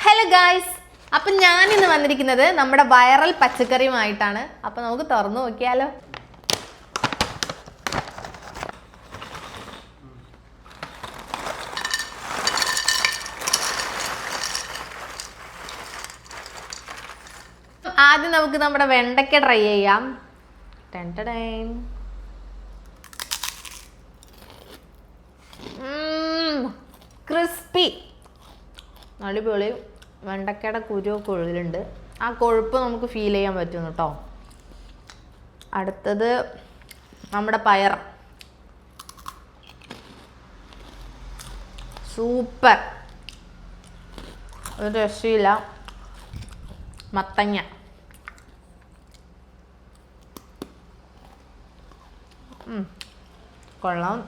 Hello guys, അപ്പം ഞാനിന്ന് വന്നിരിക്കുന്നത് നമ്മുടെ വൈറൽ പച്ചക്കറിയുമായിട്ടാണ്. അപ്പം നമുക്ക് തുറന്നു നോക്കിയാലോ. ആദ്യം നമുക്ക് നമ്മുടെ വെണ്ടയ്ക്ക ട്രൈ ചെയ്യാം. ക്രിസ്പി, അടിപൊളി. വെണ്ടയ്ക്കയുടെ കുരുവൊക്കെ ഉള്ളിലുണ്ട്. ആ കൊഴുപ്പ് നമുക്ക് ഫീൽ ചെയ്യാൻ പറ്റുന്നു കേട്ടോ. അടുത്തത് നമ്മുടെ പയർ. സൂപ്പർ, ഒരു രക്ഷയില്ല. മത്തങ്ങ, കൊള്ളാം.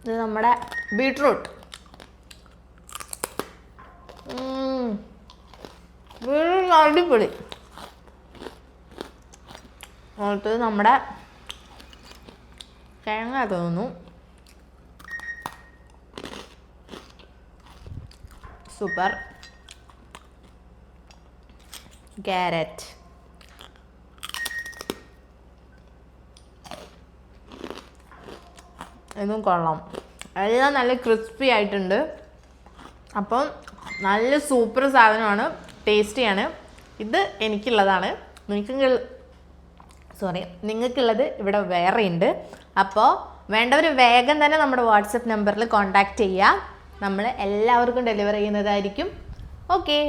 ഇത് നമ്മുടെ ബീട്രൂട്ട്. അടിപൊളി. അടുത്തത് നമ്മുടെ കിഴങ്ങ തോന്നുന്നു. സൂപ്പർ. ക്യാരറ്റ്, ഇതും കൊള്ളാം. എല്ലാം നല്ല ക്രിസ്പി ആയിട്ടുണ്ട്. അപ്പം നല്ല സൂപ്പർ സാധനമാണ്, ടേസ്റ്റിയാണ്. ഇത് എനിക്കുള്ളതാണ്. നിങ്ങൾക്കുള്ളത് ഇവിടെ വേറെ ഉണ്ട്. അപ്പോൾ വേണ്ടവർ വേഗം തന്നെ നമ്മുടെ വാട്സപ്പ് നമ്പറിൽ കോൺടാക്റ്റ് ചെയ്യുക. നമ്മൾ എല്ലാവർക്കും ഡെലിവർ ചെയ്യുന്നതായിരിക്കും. ഓക്കെ.